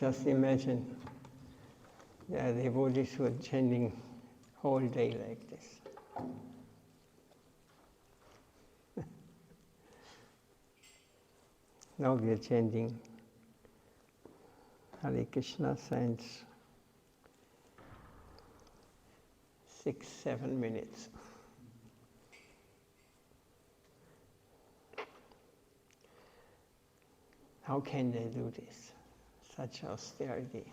Just imagine the devotees who are chanting whole day like this. Now we are chanting Hare Krishna since 6-7 minutes. How can they do this? Such austerity.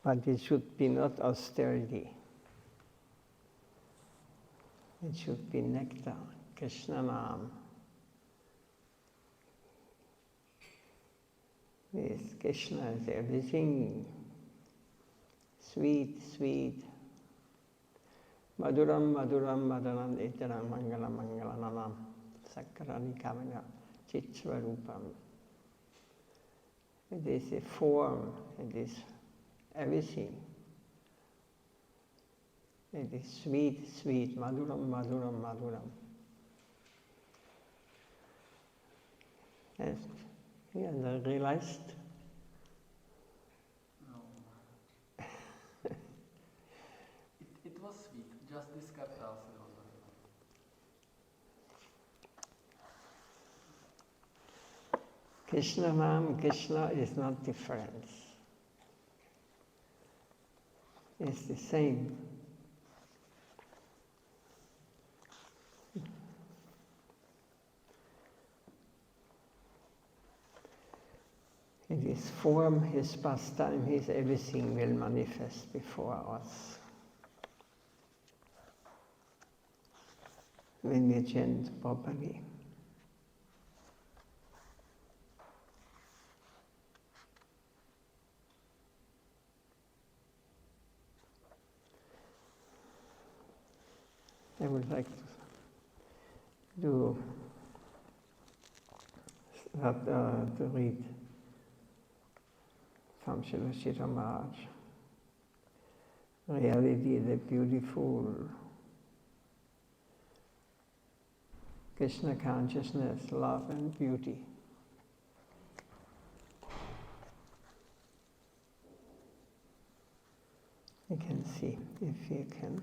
But it should be not austerity. It should be nectar, Krishna Nam. Yes, Krishna is everything. Sweet, sweet. Maduram, maduram, madaram, etaram, mangalam, mangalanam, sakarani kamana, chitsvarupam. It is a form, it is everything. It is sweet, sweet, maduram, maduram, maduram. Yes, you realized? No. it was sweet, just this cartas. Krishna Nam, Krishna is not different. It's the same. In his form, his pastime, his everything will manifest before us. When we chant properly. I would like to read from Srila Maharaj. Reality, the beautiful Krishna consciousness, love and beauty. You can see if you can.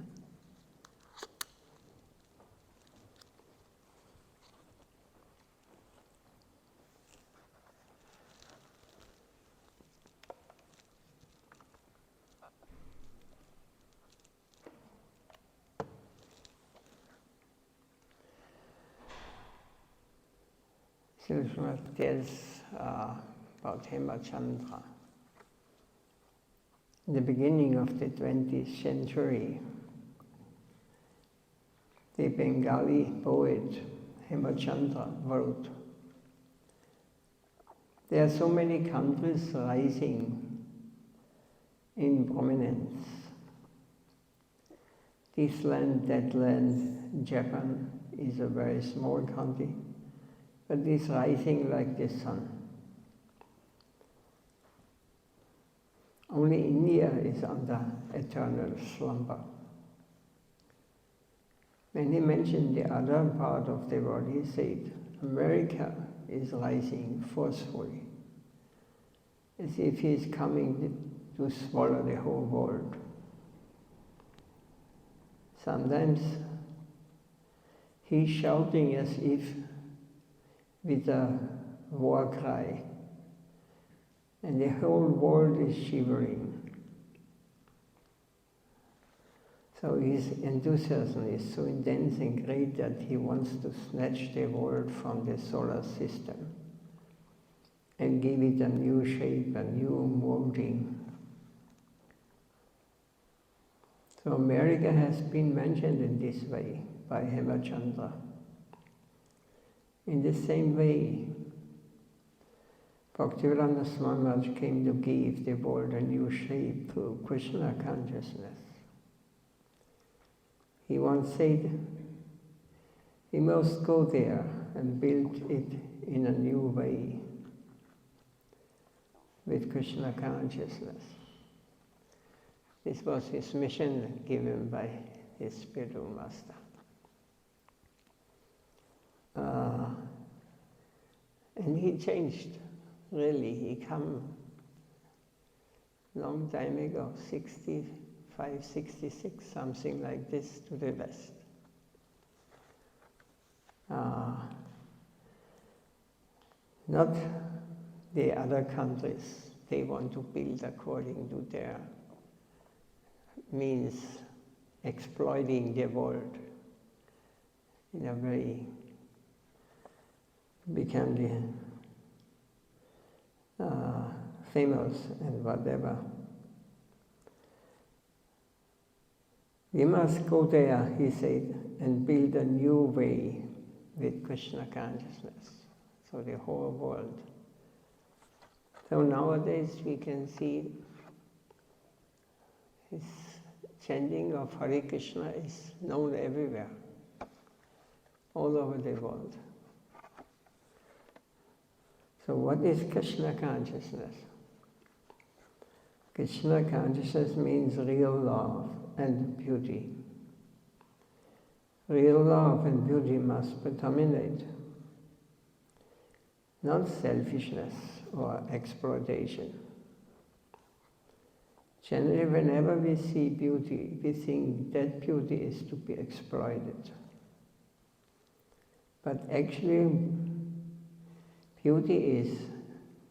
Srimad tells about Hemachandra. In the beginning of the 20th century, the Bengali poet Hemachandra wrote, "There are so many countries rising in prominence. This land, that land, Japan is a very small country, but is rising like the sun. Only India is under eternal slumber." When he mentioned the other part of the world, he said, America is rising forcefully, as if he is coming to swallow the whole world. Sometimes he's shouting as if with a war cry, and the whole world is shivering. So his enthusiasm is so intense and great that he wants to snatch the world from the solar system and give it a new shape, a new molding. So America has been mentioned in this way by Hemachandra. In the same way, Bhaktivedanta Swami Maharaj came to give the world a new shape through Krishna consciousness. He once said, we must go there and build it in a new way with Krishna consciousness. This was his mission given by his spiritual master. And he changed, really. He come long time ago, 65, 66, something like this, to the West. Not the other countries, they want to build according to their means, exploiting the world in a way, become the famous and whatever. We must go there, he said, and build a new way with Krishna consciousness, so the whole world. So nowadays we can see his chanting of Hare Krishna is known everywhere, all over the world. So what is Krishna consciousness? Krishna consciousness means real love and beauty. Real love and beauty must predominate, not selfishness or exploitation. Generally, whenever we see beauty, we think that beauty is to be exploited. But actually, beauty is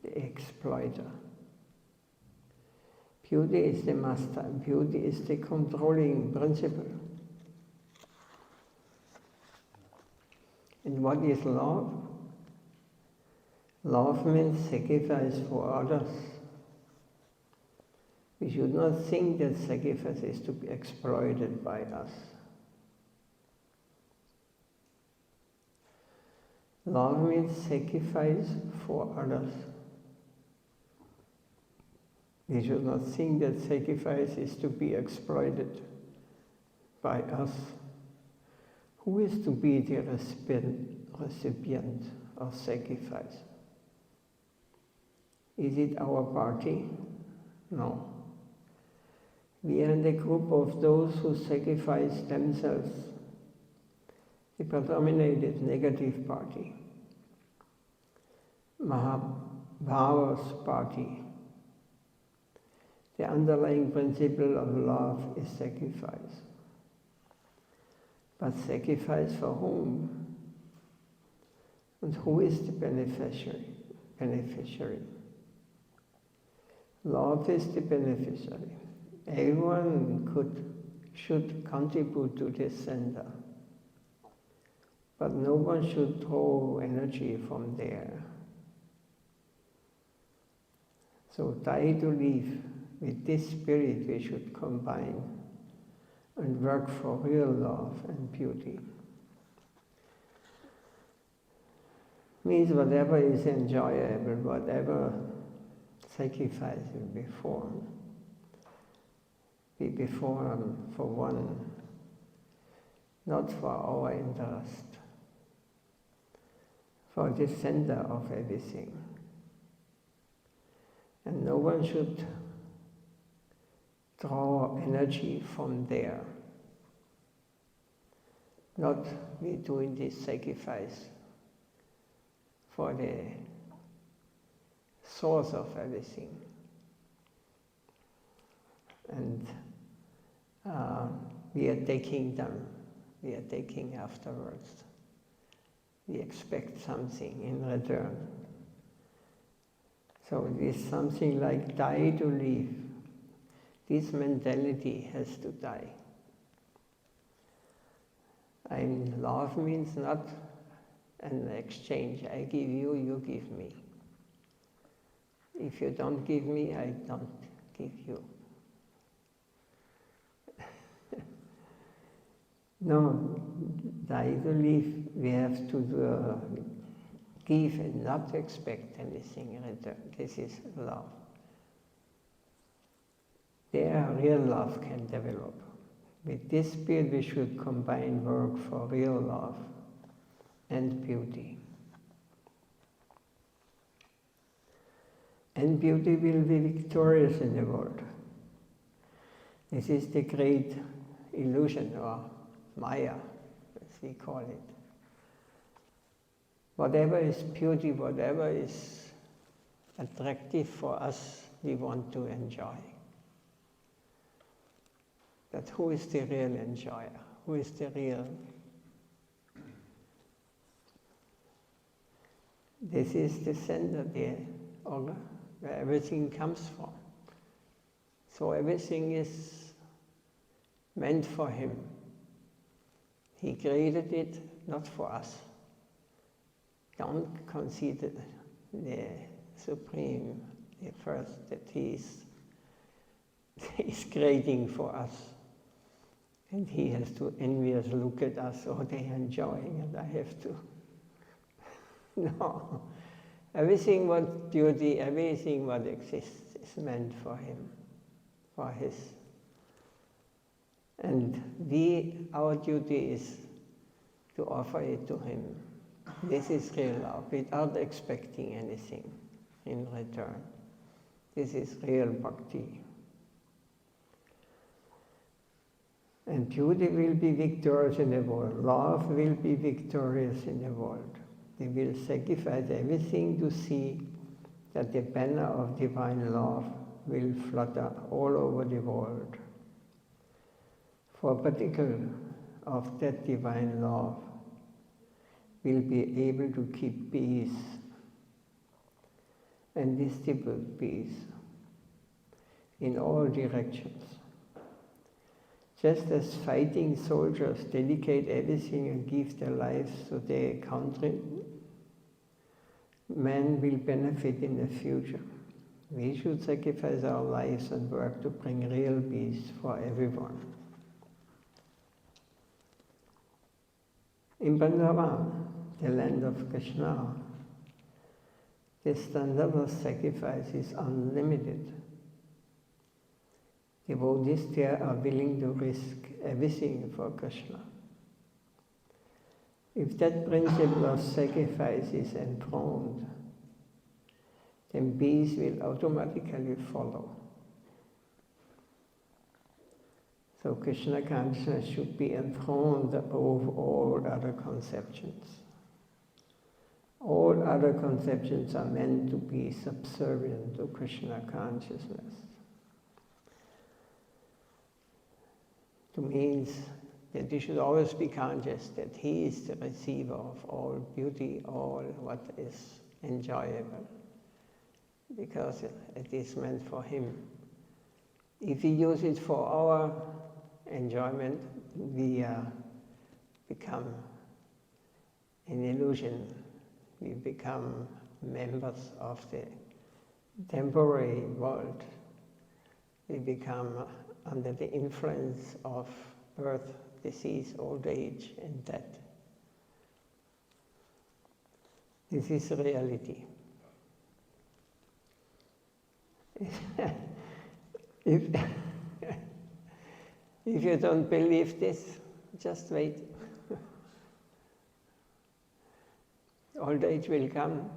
the exploiter. Beauty is the master. Beauty is the controlling principle. And what is love? Love means sacrifice for others. We should not think that sacrifice is to be exploited by us. Love means sacrifice for others. We should not think that sacrifice is to be exploited by us. Who is to be the recipient of sacrifice? Is it our party? No. We are in the group of those who sacrifice themselves, the predominated negative party, Mahabhava's party. The underlying principle of love is sacrifice. But sacrifice for whom? And who is the beneficiary? Love is the beneficiary. Everyone should contribute to this center. But no one should draw energy from there. So die to live. With this spirit we should combine and work for real love and beauty. Means whatever is enjoyable, whatever sacrifice will be performed for one, not for our interest, for the center of everything. And no one should draw energy from there. Not we doing this sacrifice for the source of everything. And we are taking them, we are taking afterwards. We expect something in return. So it is something like die to live. This mentality has to die. And love means not an exchange. I give you, you give me. If you don't give me, I don't give you. No, die to live, we have to give and not expect anything in return. This is love. There, real love can develop. With this spirit, we should combine work for real love and beauty. And beauty will be victorious in the world. This is the great illusion, or Maya, as we call it. Whatever is beauty, whatever is attractive for us, we want to enjoy. But who is the real enjoyer? Who is the real? This is the center there, where everything comes from. So everything is meant for him. He created it not for us. Don't consider the Supreme, the first, that he is creating for us. And he has to envious look at us, oh, they're enjoying, and I have to. No. Everything what beauty, everything what exists is meant for him, for his. And our duty is to offer it to him. This is real love, without expecting anything in return. This is real bhakti. And beauty will be victorious in the world. Love will be victorious in the world. They will sacrifice everything to see that the banner of divine love will flutter all over the world. For a particle of that divine love will be able to keep peace and distribute peace in all directions. Just as fighting soldiers dedicate everything and give their lives to their country, man will benefit in the future. We should sacrifice our lives and work to bring real peace for everyone. In Vrindavan, the land of Krishna, the standard of sacrifice is unlimited. Devotees there are willing to risk everything for Krishna. If that principle of sacrifice is enthroned, then peace will automatically follow. So Krishna consciousness should be enthroned above all other conceptions. All other conceptions are meant to be subservient to Krishna consciousness. It means that we should always be conscious that he is the receiver of all beauty, all what is enjoyable, because it is meant for him. If we use it for our enjoyment, we become an illusion. We become members of the temporary world. We become under the influence of birth, disease, old age, and death. This is reality. If you don't believe this, just wait. Old age will come.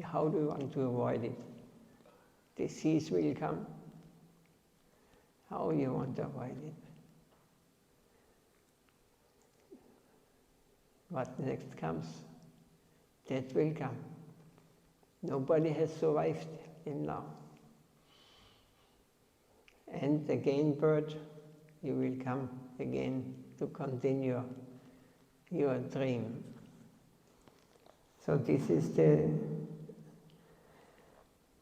How do you want to avoid it? Disease will come. How you want to avoid it? What next comes? Death will come. Nobody has survived till now. And again, birth, you will come again to continue your dream. So this is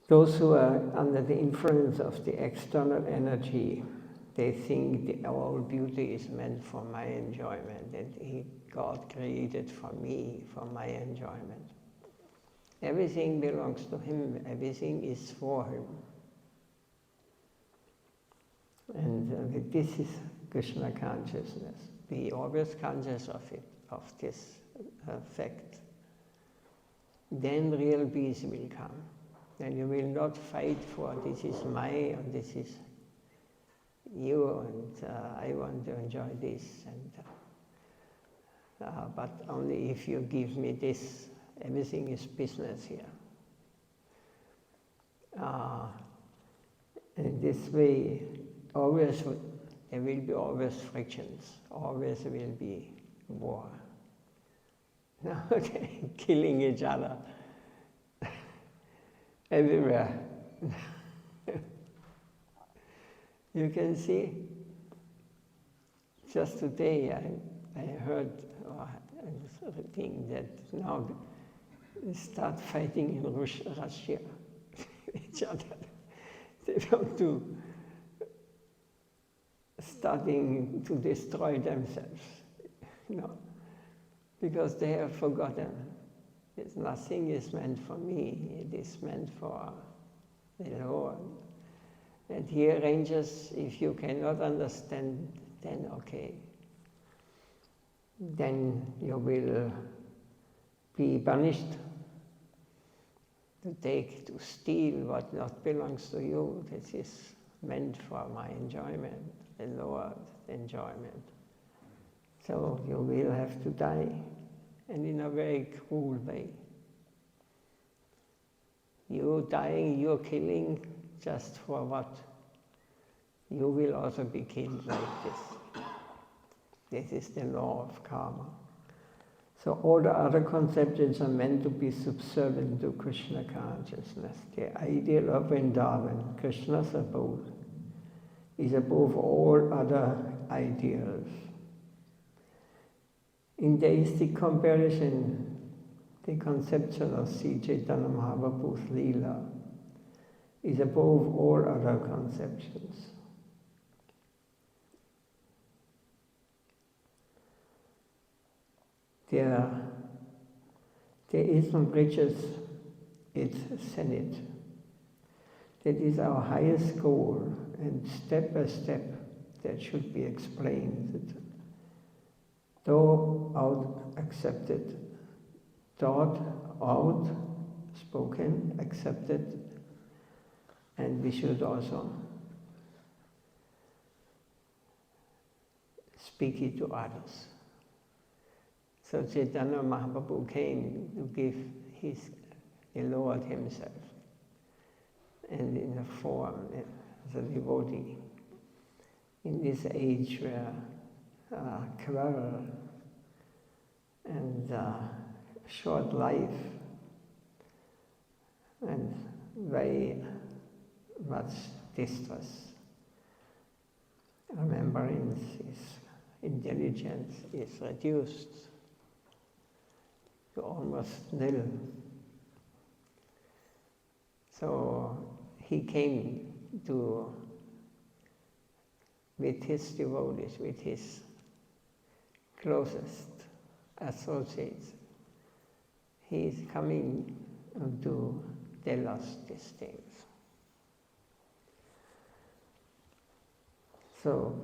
those who are under the influence of the external energy, they think all beauty is meant for my enjoyment, and God created for me, for my enjoyment. Everything belongs to him, everything is for him. And this is Krishna consciousness. Be always conscious of it, of this fact. Then real peace will come. Then you will not fight for this is mine and this is you and I want to enjoy this. But only if you give me this, everything is business here. In this way, always there will be always frictions, always will be war. Now they're killing each other everywhere. You can see, just today I heard, or I was reading that now they start fighting in Russia each other. They want to starting to destroy themselves, because they have forgotten. Nothing is meant for me, it is meant for the Lord. And He arranges, if you cannot understand, then okay. Then you will be punished to steal what not belongs to you. This is meant for my enjoyment, the Lord's enjoyment. So you will have to die, and in a very cruel way. You dying, you're killing just for what? You will also be killed like this. This is the law of karma. So all the other conceptions are meant to be subservient to Krishna consciousness. The ideal of Vrindavan, Krishna's abode, is above all other ideals. In deistic comparison, the conception of Sri Chaitanya Mahaprabhu's Leela is above all other conceptions. Deism reaches its zenith. That is our highest goal, and step by step that should be explained. Though out accepted, thought out, spoken, accepted, and we should also speak it to others. So Chaitanya Mahaprabhu came to give the Lord Himself, and in a form as a devotee. In this age where quarrel and short life and very much distress, remembrance intelligence is reduced to almost nil. So he came with his devotees, with his closest associates. He is coming to tell us these things. So,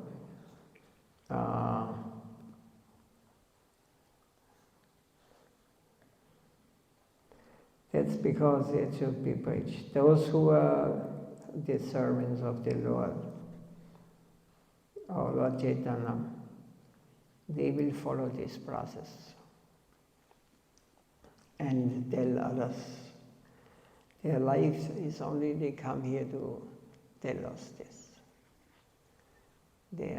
that's because it should be preached. Those who are the servants of the Lord, or Lord Chaitanya, they will follow this process and tell others. Their life is only they come here to tell us this. They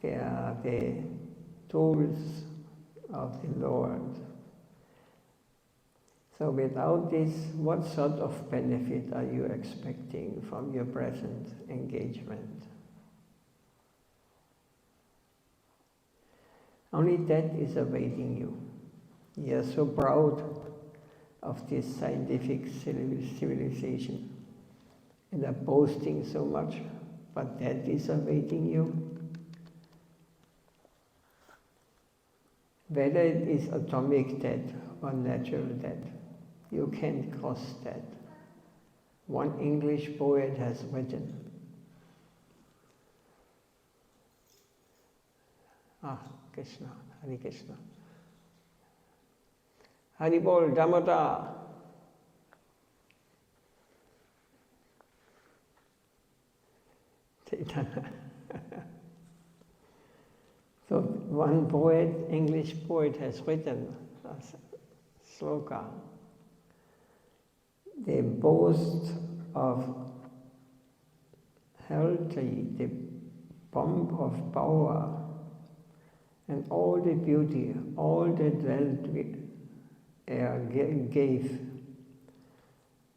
are the tools of the Lord. So without this, what sort of benefit are you expecting from your present engagement? Only that is awaiting you. You are so proud of this scientific civilization and are boasting so much, but that is awaiting you. Whether it is atomic death or natural death, you can't cross that. One English poet has written, Krishna, Hare Krishna. Haribol Damodar. So one poet, English poet, has written a sloka. The boast of healthy, the pomp of power, And all the beauty, all that wealth gave,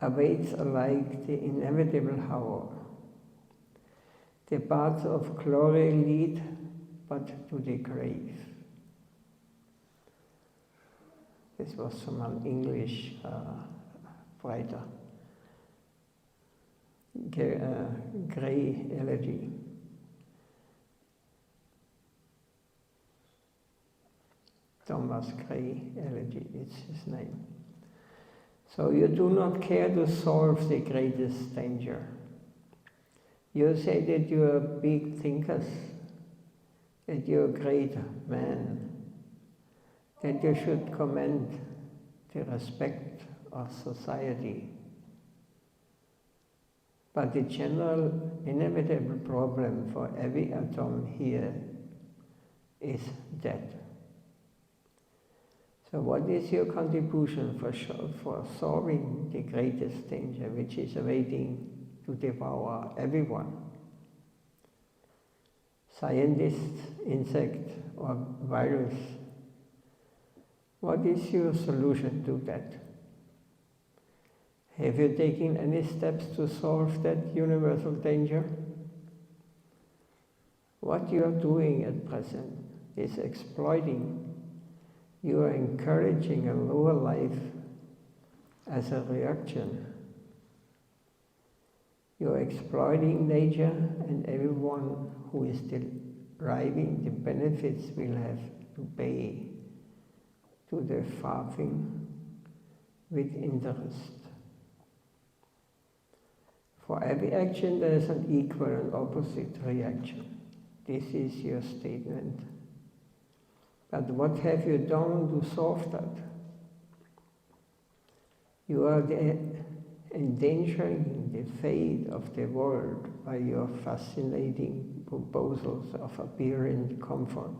awaits alike the inevitable hour. The paths of glory lead but to the grave. This was from an English writer, Gray Elegy. Thomas Gray Elegy, it's his name. So you do not care to solve the greatest danger. You say that you are big thinkers, that you are a great man, that you should command the respect of society. But the general inevitable problem for every atom here is death. So what is your contribution for solving the greatest danger which is awaiting to devour everyone? Scientist, insect or virus, what is your solution to that? Have you taken any steps to solve that universal danger? What you are doing at present is exploiting. You are encouraging a lower life as a reaction. You are exploiting nature, and everyone who is deriving the benefits will have to pay to the farthing with interest. For every action there is an equal and opposite reaction. This is your statement. But what have you done to solve that? You are endangering the fate of the world by your fascinating proposals of apparent comfort.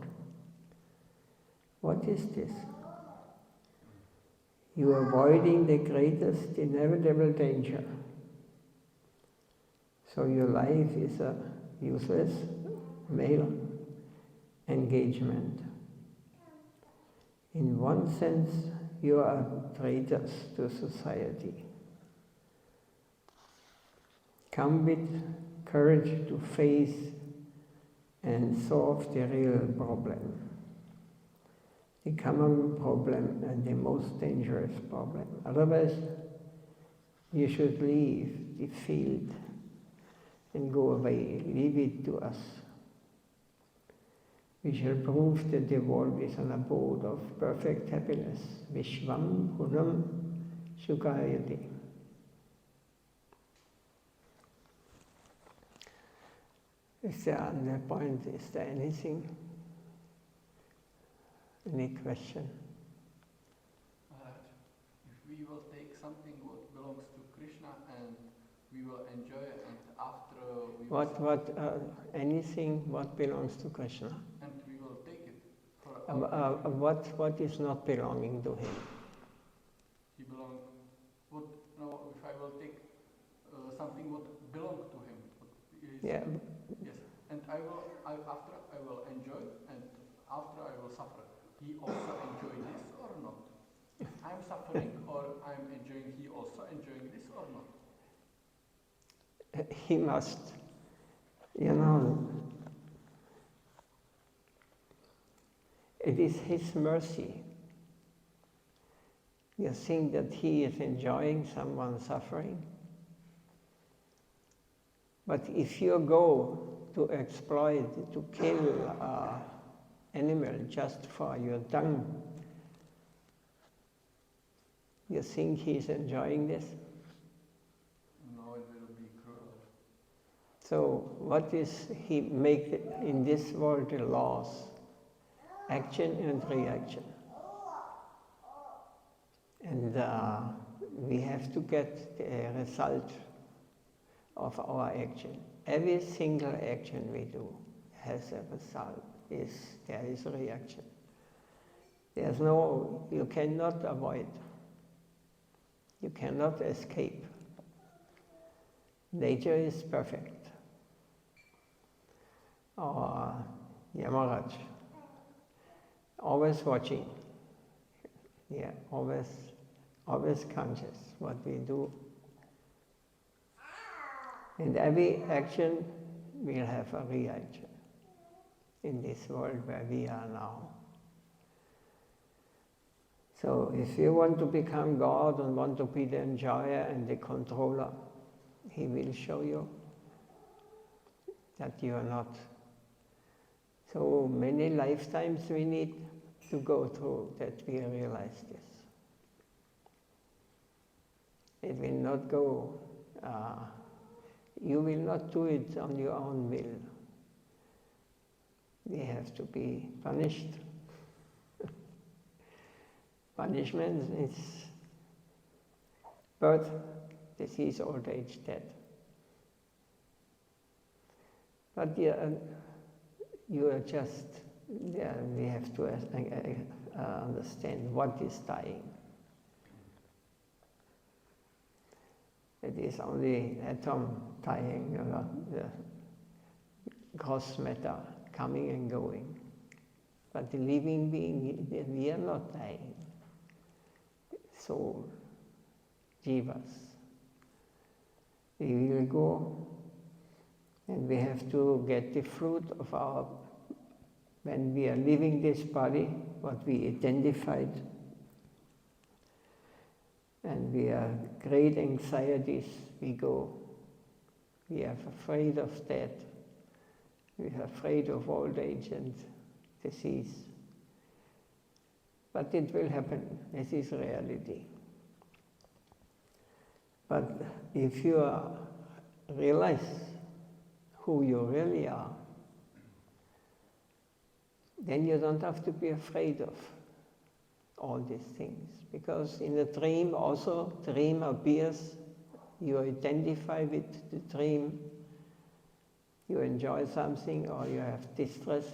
What is this? You are avoiding the greatest inevitable danger. So your life is a useless male engagement. In one sense, you are traitors to society. Come with courage to face and solve the real problem. The common problem and the most dangerous problem. Otherwise, you should leave the field and go away. Leave it to us. We shall prove that the world is an abode of perfect happiness. Vishvam Punam Sukayati. Is there another point? Is there anything? Any question? Maharaj, if we will take something what belongs to Krishna and we will enjoy it, and after we will anything what belongs to Krishna? And we will take it for our what is not belonging to him? He belong. What? No, if I will take something what belongs to him. Yeah. Yes. And after I will enjoy, and after I will suffer. He also enjoy this or not? I'm suffering or I'm enjoying. He also enjoying this or not? He must. It is his mercy. You think that he is enjoying someone suffering? But if you go to exploit, to kill an animal just for your tongue, you think he is enjoying this? No, it will be cruel. So what is he make in this world the laws? Action and reaction. And we have to get the result of our action. Every single action we do has a result. There is a reaction. You cannot avoid. You cannot escape. Nature is perfect. Or Maharaj, always watching. Yeah, always conscious what we do. And every action will have a reaction in this world where we are now. So if you want to become God and want to be the enjoyer and the controller, He will show you that you are not. So many lifetimes we need to go through that we realize this. It will not go, you will not do it on your own will. We have to be punished. Punishment is birth, disease, old age, death. But you are just, we have to understand what is dying. It is only atom dying, the gross matter coming and going. But the living being, we are not dying. Soul, jivas. We will go, and we have to get the fruit of our, when we are leaving this body, what we identified, and we are great anxieties, we go. We are afraid of death. We are afraid of old age and disease. But it will happen. This is reality. But if you realize who you really are, then you don't have to be afraid of all these things. Because in the dream also, dream appears, you identify with the dream, you enjoy something or you have distress.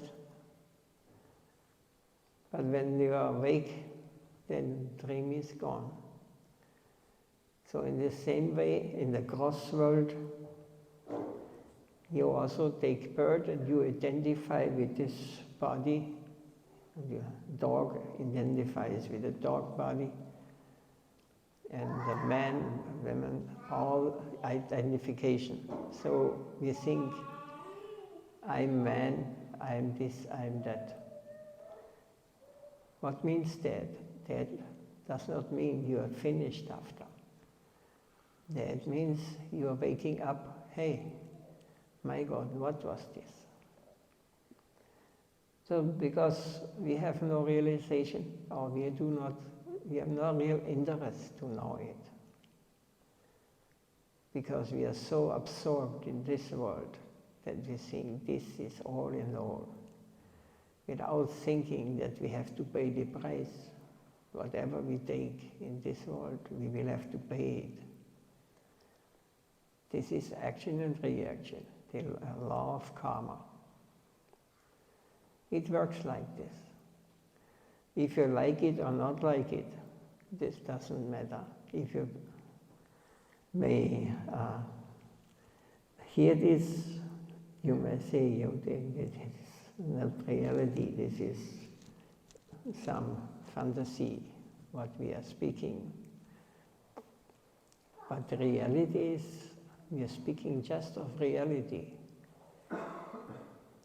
But when you are awake, then the dream is gone. So in the same way, in the gross world, you also take birth and you identify with this body. The dog identifies with the dog body. And the man, women, all identification. So we think, I'm man, I'm this, I'm that. What means dead? Dead does not mean you are finished after. Dead means you are waking up, hey, my God, what was this? So because we have no realization, or we have no real interest to know it. Because we are so absorbed in this world that we think this is all in all. Without thinking that we have to pay the price. Whatever we take in this world, we will have to pay it. This is action and reaction, the law of karma. It works like this. If you like it or not like it, this doesn't matter. If you may hear this, you may say, you think it is not reality, this is some fantasy, what we are speaking. But the reality is, we are speaking just of reality.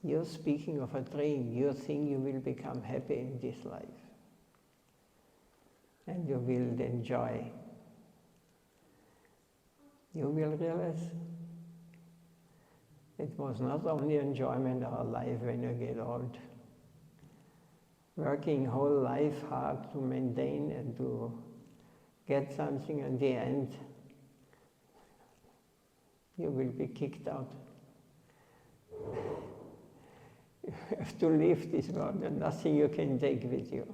You're speaking of a dream. You think you will become happy in this life. And you will enjoy. You will realize it was not only enjoyment of life when you get old. Working whole life hard to maintain and to get something in the end, you will be kicked out. You have to leave this world and nothing you can take with you.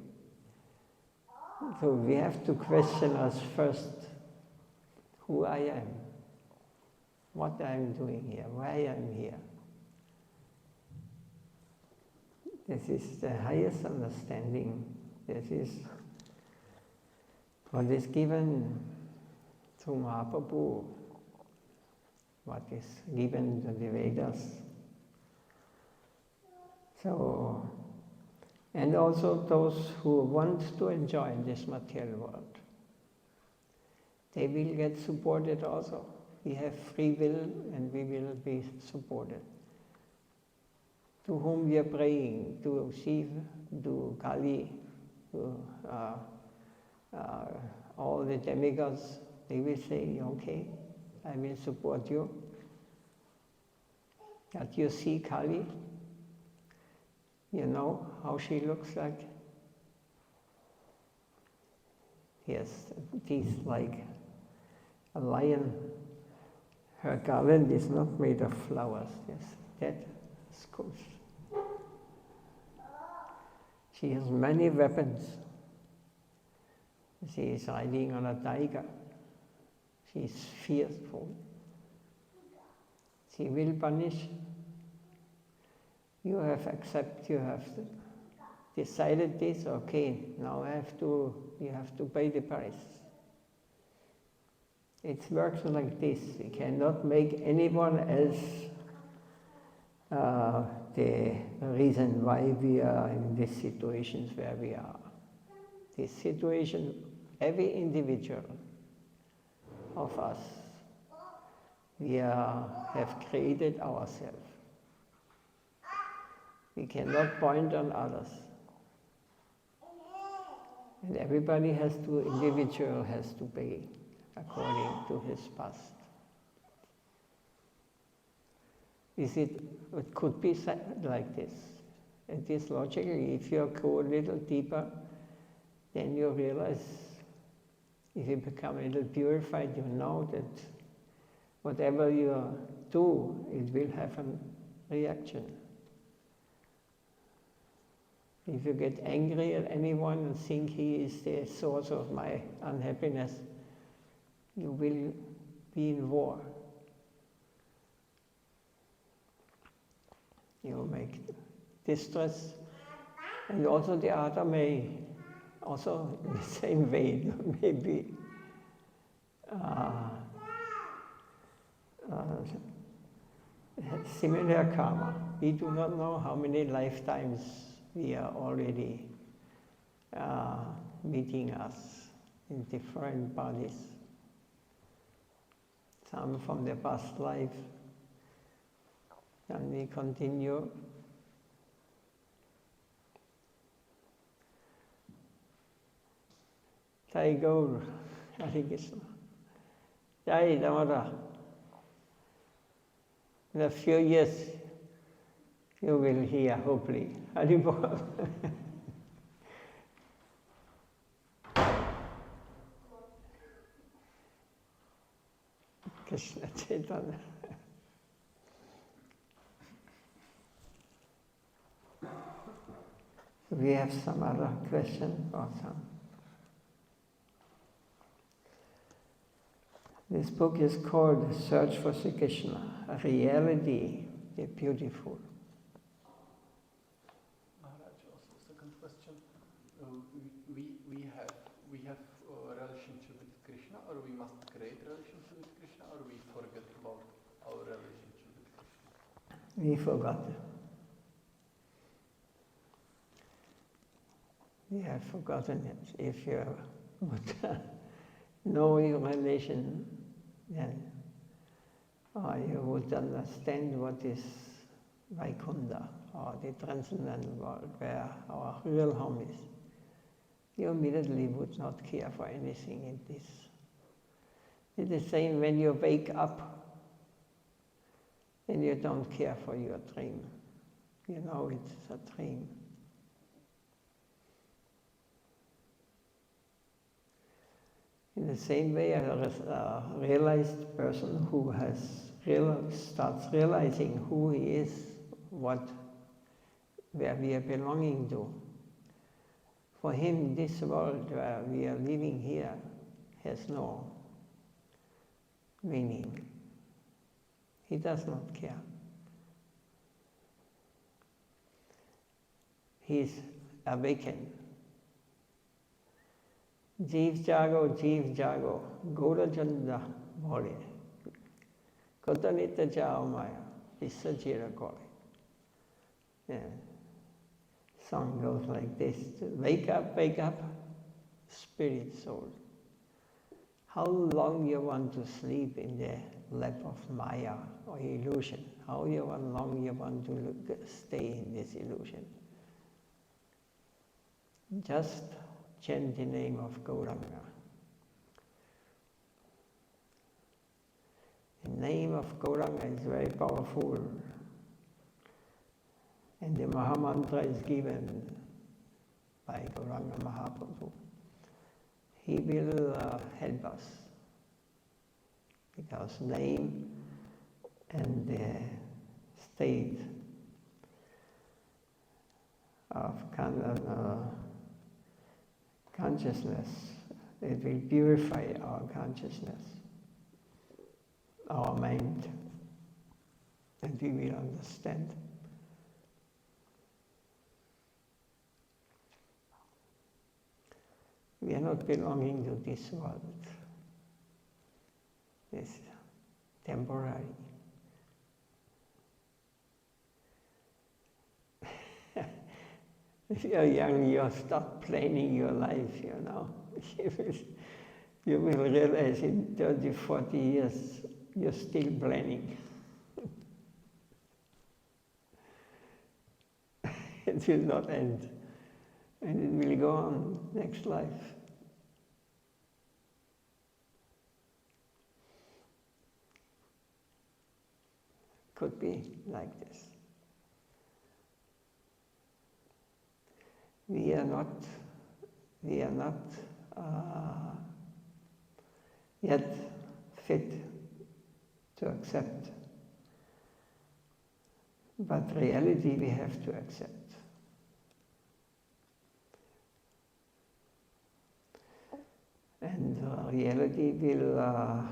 So we have to question us first, who I am, what I am doing here, why I am here. This is the highest understanding. This is what is given to Mahaprabhu, what is given to the Vedas. So, And also those who want to enjoy this material world, they will get supported also. We have free will and we will be supported. To whom we are praying, to Shiva, to Kali, to all the demigods, they will say, okay, I will support you. That you see Kali, you know how she looks like? Yes, teeth like a lion. Her garland is not made of flowers. Yes, that is good. She has many weapons. She is riding on a tiger. She is fearful. She will punish. You have accepted, you have decided this, okay, now you have to pay the price. It works like this. We cannot make anyone else the reason why we are in these situations where we are. This situation, every individual of us, we have created ourselves. We cannot point on others. And everybody individual has to pay according to his past. It could be like this. It is logically, if you go a little deeper, then you realize, if you become a little purified, you know that whatever you do, it will have a reaction. If you get angry at anyone and think he is the source of my unhappiness, you will be in war. You make distress, and also the other may, also in the same way, maybe similar karma. We do not know how many lifetimes we are already meeting us in different bodies. Some from the past life, and we continue. Jai Gaur, Hare Krishna. Jai Damodar. In a few years, you will hear, hopefully. Haribol. Krishna Chaitanya. We have some other question or some. This book is called Search for Sri Krishna, a reality, the beautiful. Maharaj, also second question. We have a relationship with Krishna, or we must create relationship with Krishna, or we forget about our relationship with Krishna? We forgot. We have forgotten it. If you would know your relation, then you would understand what is Vaikunta, or the transcendental world, where our real home is. You immediately would not care for anything in this. It's the same when you wake up and you don't care for your dream. You know it's a dream. In the same way, a realized person who starts realizing who he is, where we are belonging to. For him, this world where we are living here has no meaning. He does not care. He is awakened. Jeev jago, Gaura Janda bole. Kotanita jao maya, Issa jira kore. song goes like this: wake up, spirit soul. How long you want to sleep in the lap of Maya or illusion? How long you want to stay in this illusion? Just chant the name of Gauranga. The name of Gauranga is very powerful. And the Mahamantra is given by Gauranga Mahaprabhu. He will help us, because name and the state of consciousness, it will purify our consciousness, our mind, and we will understand. We are not belonging to this world. It's temporary. If you're young, you start planning your life, you know. You will realize in 30, 40 years, you're still planning. It will not end. And it will go on next life. Could be like this. We are not yet fit to accept. But reality we have to accept. And reality will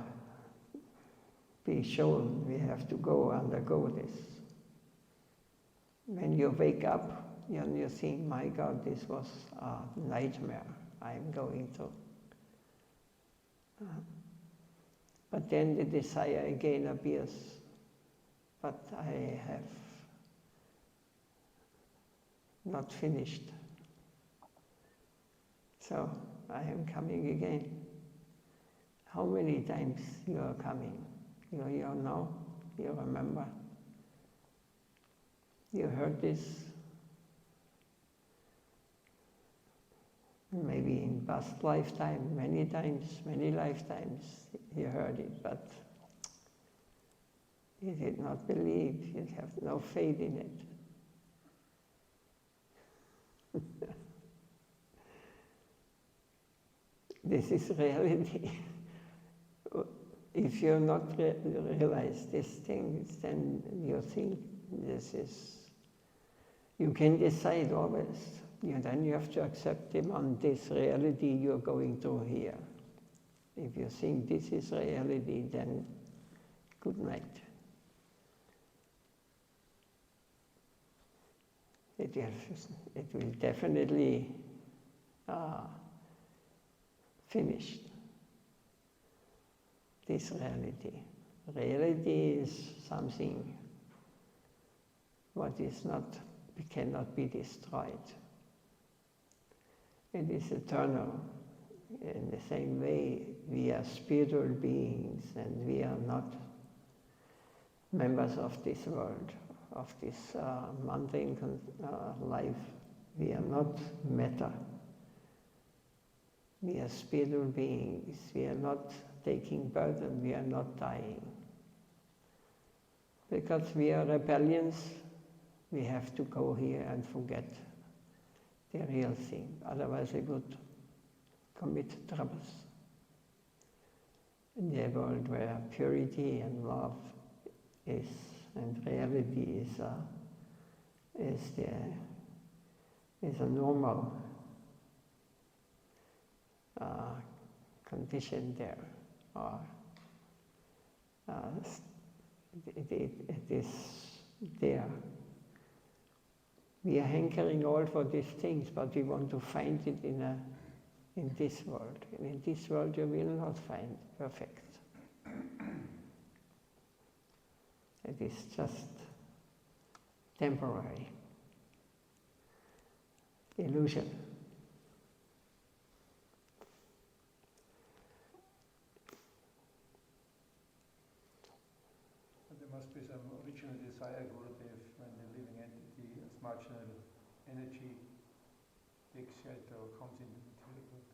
be shown. We have to undergo this. When you wake up, you think, my God, this was a nightmare I'm going through. But then the desire again appears. But I have not finished. So I am coming again. How many times you are coming? You know, you remember. You heard this maybe in past lifetime, many times, many lifetimes you heard it, but you did not believe, you have no faith in it. This is reality. If you not realize these things, then you think this is... You can decide always. Then you have to accept them on this reality you're going through here. If you think this is reality, then good night. It will definitely finish this reality. Reality is something what is not, cannot be destroyed. It is eternal. In the same way, we are spiritual beings and we are not members of this world, of this mundane life. We are not matter. We are spiritual beings. We are not taking birth and we are not dying. Because we are rebellions, we have to go here and forget the real thing. Otherwise we would commit troubles. In the world where purity and love is, and reality is a normal condition there, or it is there. We are hankering all for these things, but we want to find it in this world. And in this world you will not find perfect. It is just temporary. illusion. There must be some original desire, Gurudev, when the living entity as marginal energy takes shelter or comes into the material world.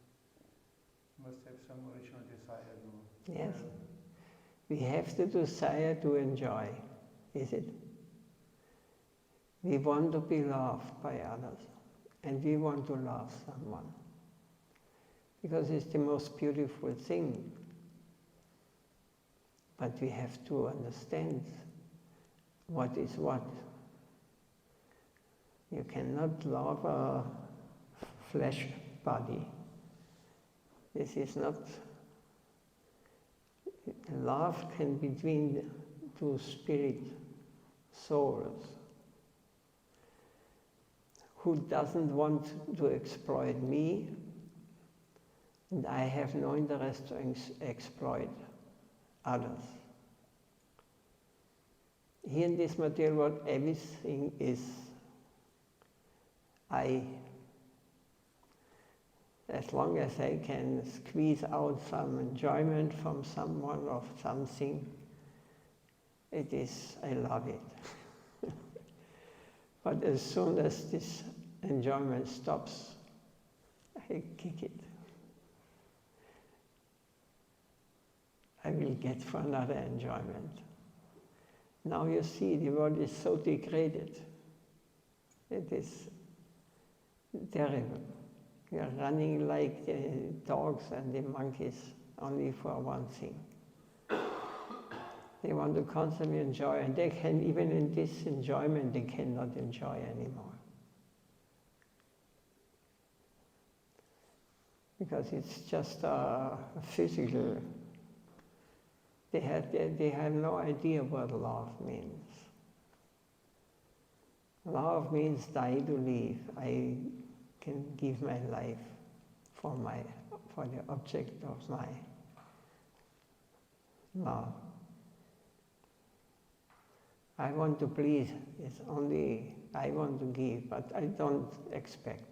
Must have some original desire to. Yes. We have the desire to enjoy, is it? We want to be loved by others, and we want to love someone. Because it's the most beautiful thing. But we have to understand what is what. You cannot love a flesh body. This is not... Love can be between two spirit souls who doesn't want to exploit me, and I have no interest to exploit others. Here in this material world, everything is I. As long as I can squeeze out some enjoyment from someone or something, it is, I love it. But as soon as this enjoyment stops, I kick it. I will get for another enjoyment. Now you see, the world is so degraded. It is terrible. We are running like the dogs and the monkeys only for one thing. They want to constantly enjoy, and they can, even in this enjoyment, they cannot enjoy anymore. Because it's just a physical. They have no idea what love means. Love means die to live. I can give my life for the object of my love. I want to please, it's only I want to give, but I don't expect.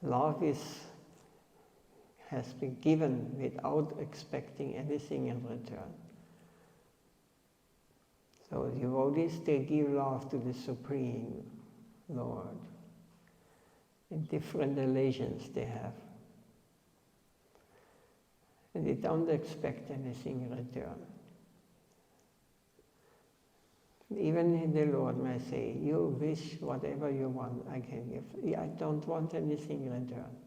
Love has been given without expecting anything in return. So devotees, they give love to the Supreme Lord in different relations they have. And they don't expect anything in return. Even the Lord may say, you wish whatever you want, I can give. I don't want anything in return.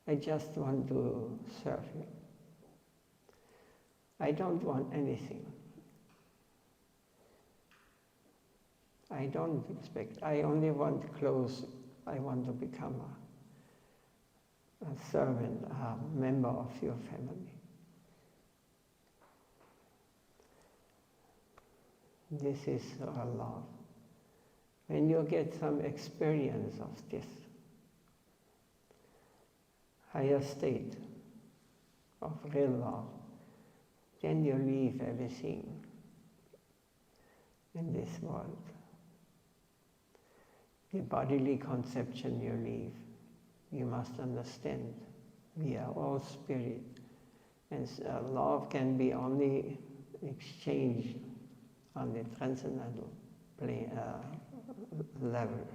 I just want to serve you. I don't want anything. I don't expect. I only want clothes. I want to become a servant, a member of your family. This is our love. When you get some experience of this higher state of real love, then you leave everything in this world. The bodily conception you leave. You must understand, we are all spirit, and love can be only exchanged on the transcendental level.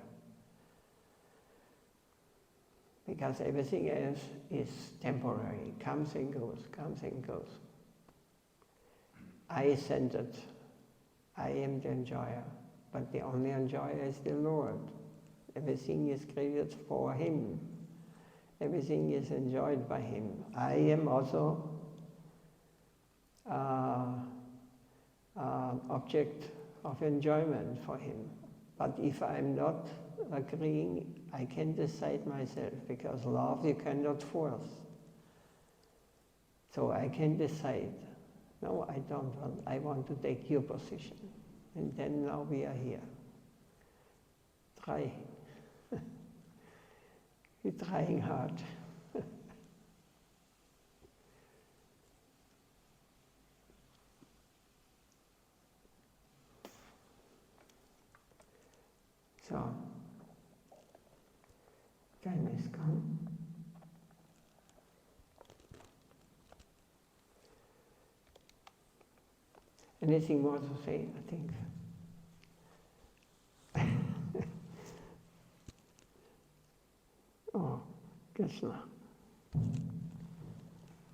Because everything else is temporary, comes and goes, comes and goes. I-centered, I am the enjoyer, but the only enjoyer is the Lord. Everything is created for Him. Everything is enjoyed by Him. I am also object of enjoyment for Him. But if I'm not agreeing, I can decide myself, because love you cannot force. So I can decide, no, I don't want, I want to take your position. And then now we are here. Try. We're trying hard. So, Anything more to say, I think? Oh, Krishna.